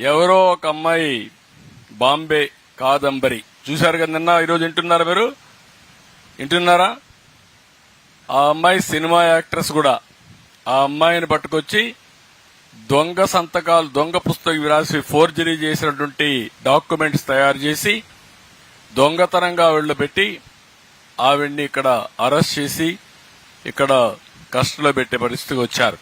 ఎవరో ఒక అమ్మాయి బాంబే కాదంబరి చూశారు కదా నిన్న. ఈరోజు వింటున్నారా మీరు? వింటున్నారా? ఆ అమ్మాయి సినిమా యాక్ట్రెస్ కూడా. ఆ అమ్మాయిని పట్టుకొచ్చి దొంగ సంతకాలు, దొంగ పుస్తకం రాసి ఫోర్జరీ చేసినటువంటి డాక్యుమెంట్స్ తయారు చేసి దొంగతనంగా ఆవిడలో పెట్టి ఆవిడ్ని ఇక్కడ అరెస్ట్ చేసి ఇక్కడ కస్టడీలో పెట్టే పరిస్థితికి వచ్చారు.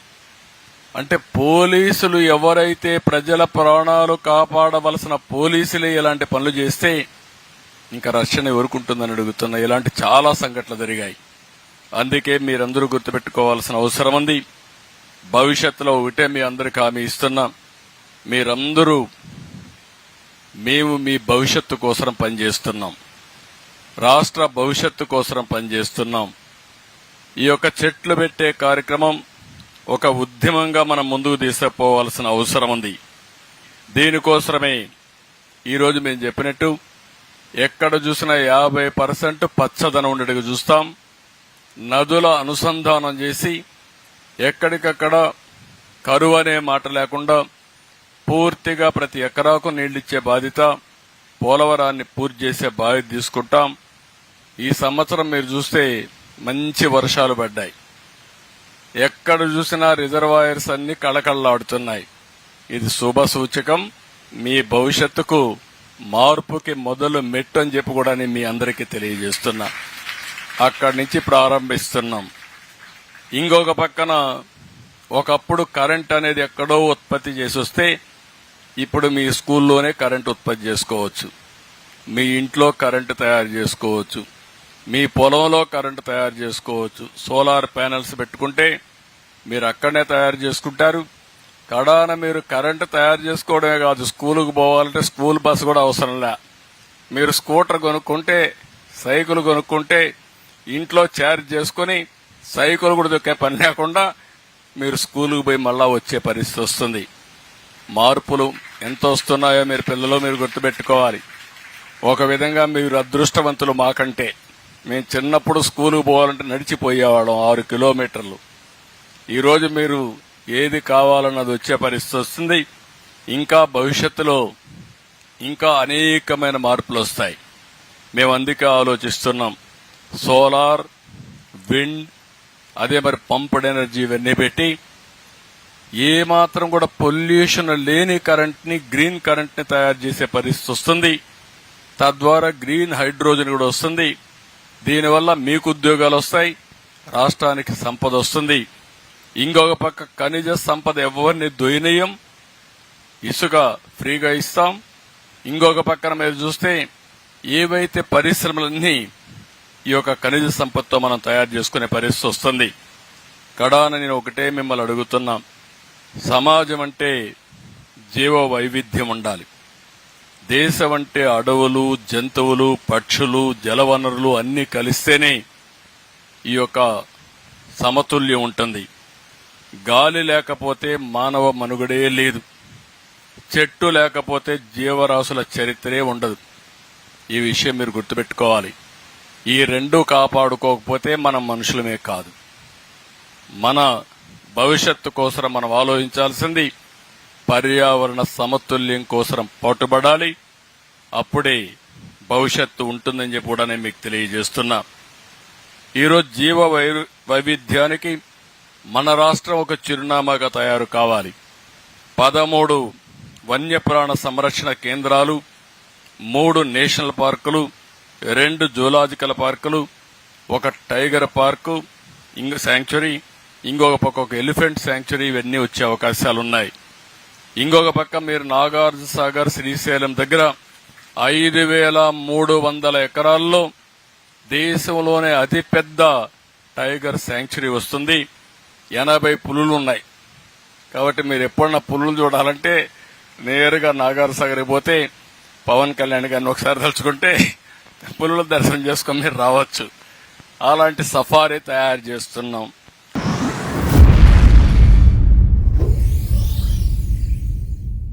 అంటే పోలీసులు ఎవరైతే ప్రజల ప్రాణాలు కాపాడవలసిన పోలీసులే ఇలాంటి పనులు చేస్తే ఇంకా రక్షణ ఎవరుకుంటుందని అడుగుతున్నా. ఇలాంటి చాలా సంఘటనలు జరిగాయి. అందుకే మీరందరూ గుర్తుపెట్టుకోవాల్సిన అవసరం ఉంది. భవిష్యత్తులో ఒకటే మీ అందరికి హామీ ఇస్తున్నా, మీరందరూ మేము మీ భవిష్యత్తు కోసం పనిచేస్తున్నాం, రాష్ట్ర భవిష్యత్తు కోసం పనిచేస్తున్నాం. ఈ యొక్క చెట్లు పెట్టే కార్యక్రమం ఒక ఉద్యమంగా మనం ముందుకు తీసుకుపోవాల్సిన అవసరం ఉంది. దీనికోసమే ఈరోజు మేము చెప్పినట్టు ఎక్కడ చూసినా 50% పచ్చదనం ఉండేట్టుగా చూస్తాం. నదుల అనుసంధానం చేసి ఎక్కడికక్కడ కరువు అనే మాట లేకుండా పూర్తిగా ప్రతి ఎకరాకు నీళ్లిచ్చే బాధ్యత, పోలవరాన్ని పూర్తి చేసే బాధ్యత తీసుకుంటాం. ఈ సంవత్సరం మీరు చూస్తే మంచి వర్షాలు పడ్డాయి. ఎక్కడ చూసినా రిజర్వాయర్స్ అన్ని కళకళలాడుతున్నాయి. ఇది శుభ సూచకం. మీ భవిష్యత్తుకు మార్పుకి మొదలు మెట్టు అని చెప్పి కూడా నేను మీ అందరికీ తెలియజేస్తున్నా. అక్కడి నుంచి ప్రారంభిస్తున్నాం. ఇంకొక పక్కన ఒకప్పుడు కరెంట్ అనేది ఎక్కడో ఉత్పత్తి చేసి వస్తే ఇప్పుడు మీ స్కూల్లోనే కరెంట్ ఉత్పత్తి చేసుకోవచ్చు, మీ ఇంట్లో కరెంటు తయారు చేసుకోవచ్చు, మీ పొలంలో కరెంటు తయారు చేసుకోవచ్చు. సోలార్ ప్యానెల్స్ పెట్టుకుంటే మీరు అక్కడనే తయారు చేసుకుంటారు. కడాన మీరు కరెంటు తయారు చేసుకోవడమే కాదు, స్కూలుకు పోవాలంటే స్కూల్ బస్సు కూడా అవసరంలే. మీరు స్కూటర్ కొనుక్కుంటే, సైకిల్ కొనుక్కుంటే ఇంట్లో ఛార్జ్ చేసుకుని సైకిల్ కూడా దొక్కే పని లేకుండా మీరు స్కూలుకు పోయి మళ్ళా వచ్చే పరిస్థితి వస్తుంది. మార్పులు ఎంత వస్తున్నాయో మీరు పిల్లలు మీరు గుర్తుపెట్టుకోవాలి. ఒక విధంగా మీరు అదృష్టవంతులు మాకంటే. మేము చిన్నప్పుడు స్కూలుకు పోవాలంటే నడిచిపోయేవాళ్ళం 6 కిలోమీటర్లు. ఈరోజు మీరు ఏది కావాలన్నది వచ్చే పరిస్థితి వస్తుంది. ఇంకా భవిష్యత్తులో ఇంకా అనేకమైన మార్పులు వస్తాయి. మేము అందుకే ఆలోచిస్తున్నాం. సోలార్, విండ్, అదే మరి పంప్డ్ ఎనర్జీ ఇవన్నీ పెట్టి ఏమాత్రం కూడా పొల్యూషన్ లేని కరెంట్ ని, గ్రీన్ కరెంట్ ని తయారు చేసే పరిస్థితి వస్తుంది. తద్వారా గ్రీన్ హైడ్రోజన్ కూడా వస్తుంది. దీనివల్ల మీకు ఉద్యోగాలు వస్తాయి, రాష్ట్రానికి సంపద వస్తుంది. ఇంకొక పక్క ఖనిజ సంపద ఎవరిని దొయనీయం, ఇసుక ఫ్రీగా ఇస్తాం. ఇంకొక పక్కన మీరు చూస్తే ఏవైతే పరిశ్రమలన్నీ ఈ యొక్క ఖనిజ సంపదతో మనం తయారు చేసుకునే పరిస్థితి వస్తుంది. కడాన నేను ఒకటే మిమ్మల్ని అడుగుతున్నా, సమాజం అంటే జీవ వైవిధ్యం ఉండాలి. దేశం అంటే అడవులు, జంతువులు, పక్షులు, జలవనరులు అన్నీ కలిస్తేనే ఈ యొక్క సమతుల్యం ఉంటుంది. గాలి లేకపోతే మానవ మనుగడే లేదు, చెట్టు లేకపోతే జీవరాశుల చరిత్రే ఉండదు. ఈ విషయం మీరు గుర్తుపెట్టుకోవాలి. ఈ రెండు కాపాడుకోకపోతే మనం మనుషులమే కాదు. మన భవిష్యత్తు కోసం మనం ఆలోచించాల్సింది పర్యావరణ సమతుల్యం కోసం పట్టుబడాలి. అప్పుడే భవిష్యత్తు ఉంటుందని చెప్పి కూడా నేను మీకు తెలియజేస్తున్నా. ఈరోజు జీవ వైవిధ్యానికి మన రాష్ట్రం ఒక చిరునామాగా తయారు కావాలి. 13 వన్యప్రాణ సంరక్షణ కేంద్రాలు, 3 నేషనల్ పార్కులు, 2 జూలాజికల్ పార్కులు, 1 టైగర్ పార్కు శాంక్చురీ, ఇంకొక పక్క ఒక ఎలిఫెంట్ శాంక్చురీ, ఇవన్నీ వచ్చే అవకాశాలున్నాయి. ఇంకొక పక్క మీరు నాగార్జున సాగర్, శ్రీశైలం దగ్గర 5300 ఎకరాల్లో దేశంలోనే అతిపెద్ద టైగర్ శాంక్చురీ వస్తుంది. 80 పులులు ఉన్నాయి. కాబట్టి మీరు ఎప్పుడన్నా పులులు చూడాలంటే నేరుగా నాగార్జున సాగర్ పోతే పవన్ కళ్యాణ్ గారిని ఒకసారి తలుచుకుంటే పులుల దర్శనం చేసుకుని మీరు రావచ్చు. అలాంటి సఫారీ తయారు చేస్తున్నాం.